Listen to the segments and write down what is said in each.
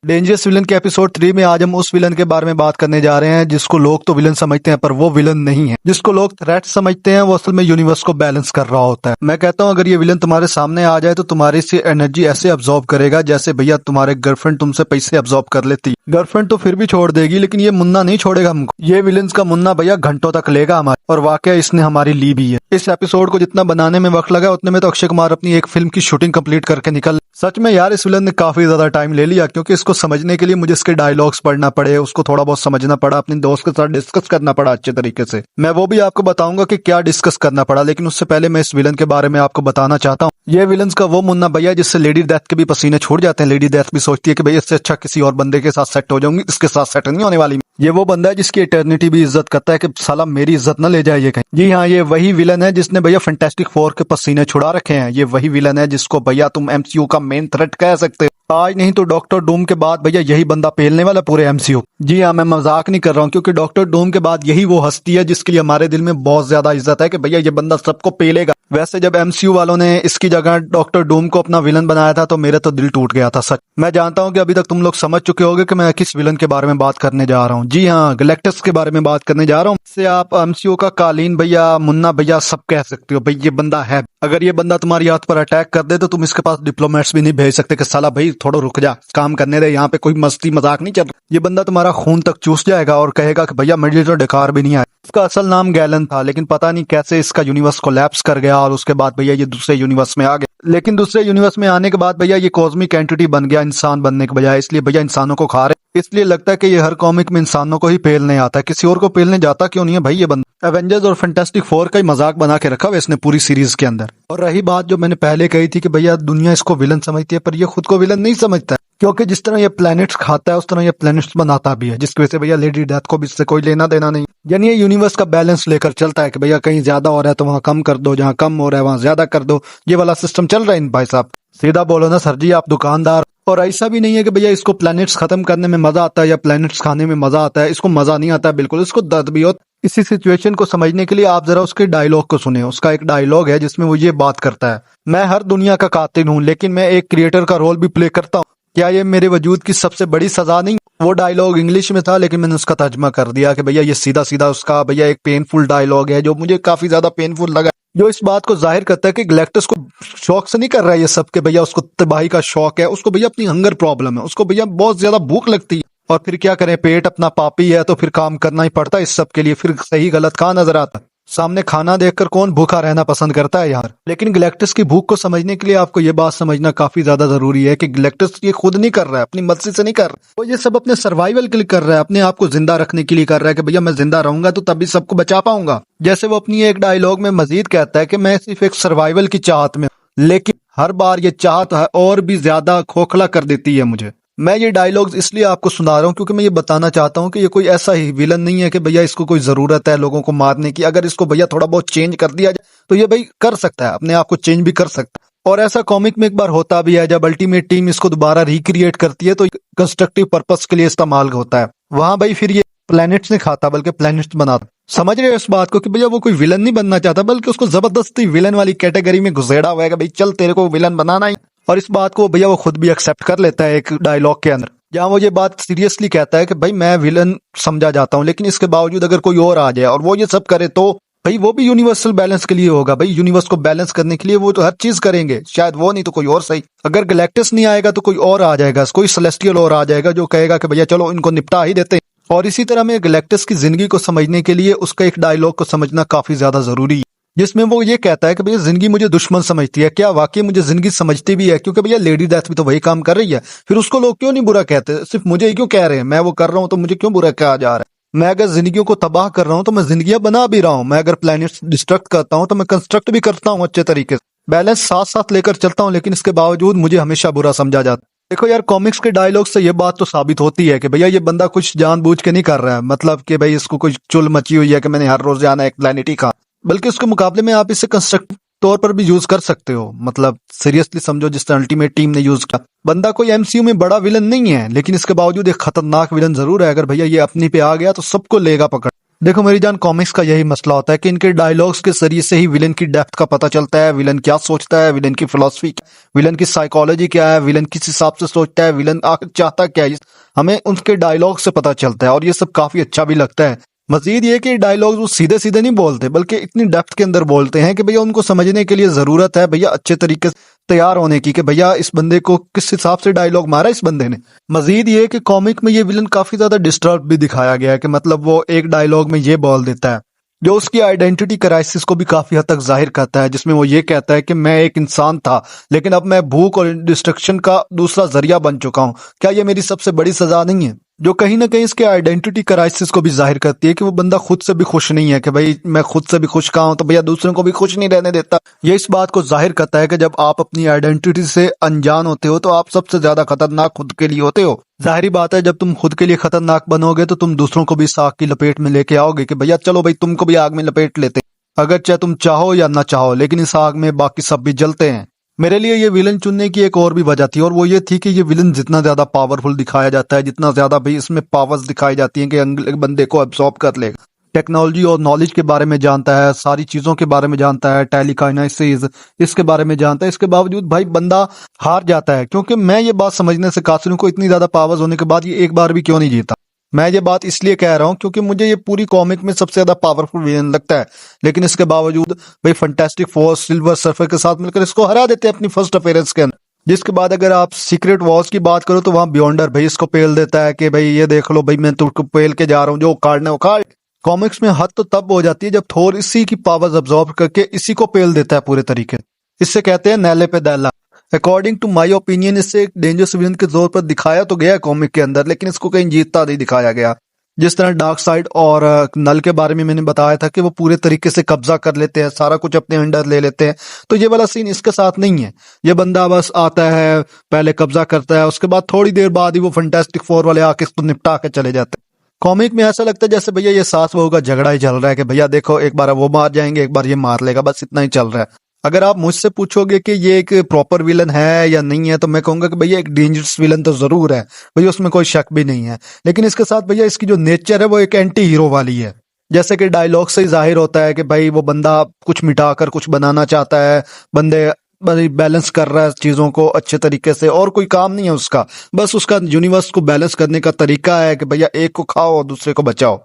Dangerous villain के episode 3 में आज हम उस विलन के बारे में बात करने जा रहे हैं जिसको लोग तो विलन समझते हैं पर वो विलन नहीं है। जिसको लोग थ्रेट समझते हैं वो असल में यूनिवर्स को बैलेंस कर रहा होता है। मैं कहता हूँ अगर ये विलन तुम्हारे सामने आ जाए तो तुम्हारी से एनर्जी ऐसे अब्सॉर्ब करेगा जैसे भैया तुम्हारे गर्लफ्रेंड तुमसे पैसे अब्सॉर्ब कर लेती। गर्लफ्रेंड तो फिर भी छोड़ देगी लेकिन ये मुन्ना नहीं छोड़ेगा हमको। ये विलन का मुन्ना भैया घंटों तक लेगा हमारे, और वाकया इसने हमारी ली भी है। इस एपिसोड को जितना बनाने में वक्त लगा उतने में तो अक्षय कुमार अपनी एक फिल्म की शूटिंग कंप्लीट करके निकल। सच में यार इस विलन ने काफी ज्यादा टाइम ले लिया क्योंकि इसको समझने के लिए मुझे इसके डायलॉग्स पढ़ना पड़े, उसको थोड़ा बहुत समझना पड़ा, अपने दोस्त के साथ डिस्कस करना पड़ा अच्छे तरीके से। मैं वो भी आपको बताऊंगा कि क्या डिस्कस करना पड़ा, लेकिन उससे पहले मैं इस विलन के बारे में आपको बताना चाहता हूँ। ये विलन का वो मुन्ना भैया जिससे लेडी डेथ के भी पसीने छूट जाते हैं। लेडी डेथ भी सोचती है कि भैया इससे अच्छा किसी और बंदे के साथ सेट हो जाऊंगी, इसके साथ सेट नहीं होने वाली। ये वो बंदा है जिसकी इटर्निटी भी इज्जत करता है कि साला मेरी इज्जत न ले जाए ये कहीं। जी हाँ, ये वही विलन है जिसने भैया फैंटास्टिक फोर के पसीने छुड़ा रखे हैं। ये वही विलन है जिसको भैया तुम एमसीयू का मेन थ्रेट कह सकते हो। आज नहीं तो डॉक्टर डूम के बाद भैया यही बंदा पेलने वाला पूरे एमसीयू। जी हाँ, मैं मजाक नहीं कर रहा हूँ क्योंकि डॉक्टर डूम के बाद यही वो हस्ती है जिसके लिए हमारे दिल में बहुत ज्यादा इज्जत है कि भैया ये बंदा सबको पेलेगा। वैसे जब एमसीयू वालों ने इसकी जगह डॉक्टर डूम को अपना विलन बनाया था तो मेरा तो दिल टूट गया था सच। मैं जानता हूँ कि अभी तक तुम लोग समझ चुके होगे कि मैं किस विलन के बारे में बात करने जा रहा हूँ। जी हाँ, गैलेक्टस के बारे में बात करने जा रहा हूँ। इससे आप एमसीयू का कालीन भैया, मुन्ना भैया सब कह सकते हो। भाई ये बंदा है, अगर ये बंदा तुम्हारी हाथ पर अटैक कर दे तो तुम इसके पास डिप्लोमेट्स भी नहीं भेज सकते कि साला भाई थोड़ा रुक जा, काम करने दे, यहाँ पे कोई मस्ती मजाक नहीं चल रहा। ये बंदा तुम्हारा खून तक चूस जाएगा और कहेगा कि भैया मेरे तो डकार भी नहीं आया। इसका असल नाम गैलन था लेकिन पता नहीं कैसे इसका यूनिवर्स कोलैप्स कर गया और उसके बाद भैया ये दूसरे यूनिवर्स में आ गया। लेकिन दूसरे यूनिवर्स में आने के बाद भैया ये कॉस्मिक एंटिटी बन गया इंसान बनने के बजाय, इसलिए भैया इंसानों को खा रहे। इसलिए लगता है कि ये हर कॉमिक में इंसानों को ही पेलने आता है, किसी और को पेलने जाता क्यों नहीं है भाई ये बंदा। एवेंजर्स और फैंटास्टिक फोर का ही मजाक बना के रखा हुआ इसने पूरी सीरीज के अंदर। और रही बात जो मैंने पहले कही थी कि भैया दुनिया इसको विलन समझती है पर ये खुद को विलन नहीं समझता है क्योंकि जिस तरह ये प्लैनेट्स खाता है उस तरह ये प्लैनेट्स बनाता भी है, जिसकी वजह से भैया लेडी डेथ को भी इससे कोई लेना देना नहीं। यानी ये यूनिवर्स का बैलेंस लेकर चलता है कि भैया कहीं ज्यादा हो रहा है तो वहां कम कर दो, जहां कम हो रहा है वहां ज्यादा कर दो। ये वाला सिस्टम चल रहा है इन भाई साहब। सीधा बोलो ना सर जी, आप दुकानदार। और ऐसा भी नहीं है कि भैया इसको प्लैनेट्स खत्म करने में मजा आता है या प्लैनेट्स खाने में मजा आता है। इसको मजा नहीं आता है बिल्कुल, इसको दर्द भी होता। इसी सिचुएशन को समझने के लिए आप जरा उसके डायलॉग को सुने। उसका एक डायलॉग है जिसमें वो ये बात करता है, मैं हर दुनिया का कातिल हूँ लेकिन मैं एक क्रिएटर का रोल भी प्ले करता हूँ, क्या ये मेरे वजूद की सबसे बड़ी सजा नहीं। वो डायलॉग इंग्लिश में था लेकिन मैंने उसका तर्जमा कर दिया कि भैया ये सीधा सीधा उसका भैया एक पेनफुल डायलॉग है जो मुझे काफी ज्यादा पेनफुल लगा, जो इस बात को जाहिर करता है कि गैलेक्टस को शौक से नहीं कर रहा है ये सब के भैया उसको तबाही का शौक है। उसको भैया अपनी हंगर प्रॉब्लम है, उसको भैया बहुत ज्यादा भूख लगती है। और फिर क्या करें, पेट अपना पापी है तो फिर काम करना ही पड़ता है इस सब के लिए। फिर सही गलत कहाँ नजर आता है, सामने खाना देखकर कौन भूखा रहना पसंद करता है यार। लेकिन गैलेक्टस की भूख को समझने के लिए आपको ये बात समझना काफी ज्यादा जरूरी है कि गैलेक्टस ये खुद नहीं कर रहा है, अपनी मर्जी से नहीं कर रहा, वो ये सब अपने सर्वाइवल के लिए कर रहा है, अपने आप को जिंदा रखने के लिए कर रहा है कि भैया मैं जिंदा रहूंगा तो तभी सबको बचा पाऊंगा। जैसे वो अपनी एक डायलॉग में मजीद कहता है कि मैं सिर्फ एक सर्वाइवल की चाहत में, लेकिन हर बार ये चाहत और भी ज्यादा खोखला कर देती है मुझे। मैं ये डायलॉग्स इसलिए आपको सुना रहा हूँ क्योंकि मैं ये बताना चाहता हूँ कि ये कोई ऐसा ही विलन नहीं है कि भैया इसको कोई जरूरत है लोगों को मारने की। अगर इसको भैया थोड़ा बहुत चेंज कर दिया जाए तो ये भाई कर सकता है, अपने आप को चेंज भी कर सकता है। और ऐसा कॉमिक में एक बार होता भी है, जब अल्टीमेट टीम इसको दोबारा रिक्रिएट करती है तो कंस्ट्रक्टिव पर्पस के लिए इस्तेमाल होता है। वहां भाई फिर ये प्लैनेट्स नहीं खाता बल्कि प्लैनेट्स बनाता। समझ रहे हो इस बात को कि भैया वो कोई विलन नहीं बनना चाहता बल्कि उसको जबरदस्ती विलन वाली कैटेगरी में घुसेड़ा हुआ है कि भाई चल तेरे को विलन बनाना ही। और इस बात को भैया वो खुद भी एक्सेप्ट कर लेता है एक डायलॉग के अंदर, जहां वो ये बात सीरियसली कहता है कि भाई मैं विलन समझा जाता हूँ लेकिन इसके बावजूद अगर कोई और आ जाए और वो ये सब करे तो भाई वो भी यूनिवर्सल बैलेंस के लिए होगा। भाई यूनिवर्स को बैलेंस करने के लिए वो तो हर चीज करेंगे, शायद वो नहीं तो कोई और सही। अगर गैलेक्टस नहीं आएगा तो कोई और आ जाएगा, कोई सेलेस्टियल और आ जाएगा जो कहेगा कि भैया चलो इनको निपटा ही देते हैं। और इसी तरह में गैलेक्टस की जिंदगी को समझने के लिए उसका एक डायलॉग को समझना काफी ज्यादा जरूरी है जिसमें वो ये कहता है कि भैया जिंदगी मुझे दुश्मन समझती है, क्या वाकई मुझे जिंदगी समझती भी है? क्योंकि भैया लेडी डेथ भी तो वही काम कर रही है, फिर उसको लोग क्यों नहीं बुरा कहते, सिर्फ मुझे ही क्यों कह रहे हैं? मैं वो कर रहा हूँ तो मुझे क्यों बुरा कहा जा रहा है? मैं अगर जिंदगियों को तबाह कर रहा हूँ तो मैं जिंदगियां बना भी रहा हूँ, मैं अगर प्लैनेट्स डिस्ट्रक्ट करता हूँ तो मैं कंस्ट्रक्ट भी करता हूँ अच्छे तरीके से, बैलेंस साथ साथ लेकर चलता हूँ, लेकिन इसके बावजूद मुझे हमेशा बुरा समझा जाता है। देखो यार, कॉमिक्स के डायलॉग से ये बात तो साबित होती है कि भैया ये बंदा कुछ जानबूझ के नहीं कर रहा है, मतलब कि भाई इसको कुछ चुल मची हुई है कि मैंने हर रोज जाना है एक प्लैनेट ही खा, बल्कि उसके मुकाबले में आप इसे कंस्ट्रक्टिव तौर पर भी यूज कर सकते हो। मतलब सीरियसली समझो, जिस तरह अल्टीमेट टीम ने यूज किया, बंदा कोई एमसीयू में बड़ा विलन नहीं है लेकिन इसके बावजूद एक खतरनाक विलन जरूर है। अगर भैया ये अपनी पे आ गया तो सबको लेगा पकड़। देखो मेरी जान, कॉमिक्स का यही मसला होता है कि इनके डायलॉग्स के जरिए से ही विलन की डेप्थ का पता चलता है, विलन क्या सोचता है, विलन की फिलॉसफी, विलन की साइकोलॉजी क्या है, विलन किस हिसाब से सोचता है, विलन आखिर चाहता क्या है, हमें उनके डायलॉग से पता चलता है और ये सब काफी अच्छा भी लगता है। मजीद ये कि डायलॉग्स वो सीधे सीधे नहीं बोलते, बल्कि इतनी डेप्थ के अंदर बोलते हैं कि भैया उनको समझने के लिए जरूरत है भैया अच्छे तरीके से तैयार होने की, कि भैया इस बंदे को किस हिसाब से डायलॉग मारा इस बंदे ने। मजीद ये कि कॉमिक में ये विलन काफी ज्यादा डिस्टर्ब भी दिखाया गया है, कि मतलब वो एक डायलॉग में ये बोल देता है जो उसकी आइडेंटिटी क्राइसिस को भी काफी हद तक जाहिर करता है, जिसमें वो ये कहता है कि मैं एक इंसान था लेकिन अब मैं भूख और डिस्ट्रक्शन का दूसरा जरिया बन चुका हूँ, क्या ये मेरी सबसे बड़ी सजा नहीं है? जो कहीं ना कहीं इसके आइडेंटिटी क्राइसिस को भी जाहिर करती है कि वो बंदा खुद से भी खुश नहीं है, कि भाई मैं खुद से भी खुश कहाँ हूं तो भैया दूसरों को भी खुश नहीं रहने देता। ये इस बात को जाहिर करता है कि जब आप अपनी आइडेंटिटी से अनजान होते हो तो आप सबसे ज्यादा खतरनाक खुद के लिए होते हो। जाहिर बात है जब तुम खुद के लिए खतरनाक बनोगे तो तुम दूसरों को भी इस आग की लपेट में लेके आओगे कि भैया चलो भाई तुमको भी आग में लपेट लेते हैं। अगर चाहे तुम चाहो या ना चाहो, लेकिन इस आग में बाकी सब भी जलते हैं। मेरे लिए ये विलन चुनने की एक और भी वजह थी, और वो ये थी कि ये विलन जितना ज्यादा पावरफुल दिखाया जाता है, जितना ज्यादा भाई इसमें पावर्स दिखाई जाती हैं कि अगले बंदे को एब्सॉर्ब कर लेगा, टेक्नोलॉजी और नॉलेज के बारे में जानता है, सारी चीजों के बारे में जानता है, टेलीकाइनेसिस इसके बारे में जानता है, इसके बावजूद भाई बंदा हार जाता है। क्योंकि मैं ये बात समझने से कासिर हूं को इतनी ज्यादा पावर्स होने के बाद ये एक बार भी क्यों नहीं जीता। मैं ये बात इसलिए कह रहा हूं क्योंकि मुझे ये पूरी कॉमिक में सबसे ज्यादा पावरफुल विलन लगता है, लेकिन इसके बावजूद भाई फंटास्टिक फोर्स सिल्वर सर्फर के साथ मिलकर इसको हरा देते हैं अपनी फर्स्ट अपीयरेंस के अंदर। जिसके बाद अगर आप सीक्रेट वॉर्स की बात करो तो वहां बियॉन्डर भाई इसको पेल देता है कि भाई ये देख लो भाई मैं तुमको पेल के जा रहा हूँ, जो उखाड़ना उखाड़। कॉमिक्स में हद तो तब हो जाती है जब थोर इसी की पावर्स अब्सॉर्ब करके इसी को पेल देता है पूरे तरीके। इससे कहते हैं नैले पे दैला। अकॉर्डिंग टू माय ओपिनियन इससे एक डेंजरस विलन के तौर पर दिखाया तो गया कॉमिक के अंदर, लेकिन इसको कहीं जीतता नहीं दिखाया गया। जिस तरह डार्क साइड और नल के बारे में मैंने बताया था कि वो पूरे तरीके से कब्जा कर लेते हैं, सारा कुछ अपने अंडर ले लेते हैं, तो ये वाला सीन इसके साथ नहीं है। ये बंदा बस आता है, पहले कब्जा करता है, उसके बाद थोड़ी देर बाद ही वो फंटास्टिक फोर वाले आके इसको निपटा के चले जाते हैं। कॉमिक में ऐसा लगता है जैसे भैया ये सास बहू का झगड़ा ही चल रहा है कि भैया देखो एक बार वो मार जाएंगे, एक बार ये मार लेगा, बस इतना ही चल रहा है। अगर आप मुझसे पूछोगे कि ये एक प्रॉपर विलन है या नहीं है तो मैं कहूंगा कि भैया एक डेंजरस विलन तो जरूर है भैया, उसमें कोई शक भी नहीं है। लेकिन इसके साथ भैया इसकी जो नेचर है वो एक एंटी हीरो वाली है। जैसे कि डायलॉग से ही जाहिर होता है कि भाई वो बंदा कुछ मिटाकर कुछ बनाना चाहता है, बंदे बैलेंस कर रहा है चीजों को अच्छे तरीके से, और कोई काम नहीं है उसका, बस उसका यूनिवर्स को बैलेंस करने का तरीका है कि भैया एक को खाओ और दूसरे को बचाओ।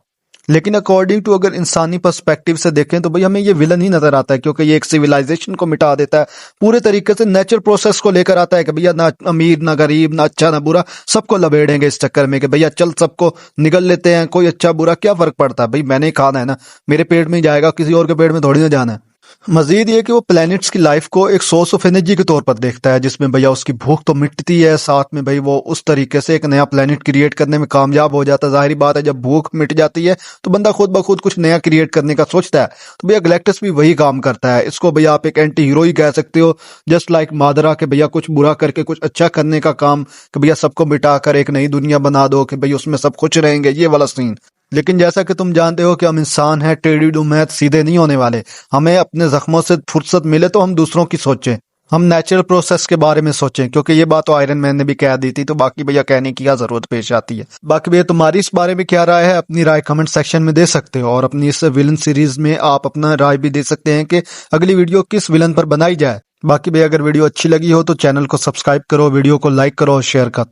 लेकिन अकॉर्डिंग टू अगर इंसानी पर्सपेक्टिव से देखें तो भाई हमें ये विलन ही नजर आता है, क्योंकि ये एक सिविलाइजेशन को मिटा देता है पूरे तरीके से, नेचुरल प्रोसेस को लेकर आता है कि भैया ना अमीर ना गरीब ना अच्छा ना बुरा, सबको लबेड़ेंगे इस चक्कर में कि भैया चल सबको निगल लेते हैं, कोई अच्छा बुरा क्या फर्क पड़ता है, भाई मैंने खाना है ना, मेरे पेट में ही जाएगा, किसी और के पेट में थोड़ी ना जाना है। मजीद ये कि वो प्लैनेट्स की लाइफ को एक सोर्स ऑफ एनर्जी के तौर पर देखता है, जिसमें भैया उसकी भूख तो मिटती है, साथ में भाई वो उस तरीके से एक नया प्लैनेट क्रिएट करने में कामयाब हो जाता है। जाहिर बात है जब भूख मिट जाती है तो बंदा खुद ब खुद कुछ नया क्रिएट करने का सोचता है, तो भैया गैलेक्टस भी वही काम करता है। इसको भैया आप एक एंटी हीरो ही कह सकते हो, जस्ट लाइक मादरा के भैया कुछ बुरा करके कुछ अच्छा करने का काम, कि भैया सबको मिटा कर एक नई दुनिया बना दो कि भाई उसमें सब खुश रहेंगे, ये वाला सीन। लेकिन जैसा कि तुम जानते हो कि हम इंसान हैं, टेढ़ी डूमैत सीधे नहीं होने वाले। हमें अपने जख्मों से फुर्सत मिले तो हम दूसरों की सोचें, हम नेचुरल प्रोसेस के बारे में सोचें, क्योंकि ये बात तो आयरन मैन ने भी कह दी थी, तो बाकी भैया कहने की क्या जरूरत पेश आती है। बाकी भैया तुम्हारी इस बारे में क्या राय है, अपनी राय कमेंट सेक्शन में दे सकते हो, और अपनी इस विलन सीरीज में आप अपना राय भी दे सकते हैं कि अगली वीडियो किस विलन पर बनाई जाए। बाकी भैया अगर वीडियो अच्छी लगी हो तो चैनल को सब्सक्राइब करो, वीडियो को लाइक करो और शेयर करो।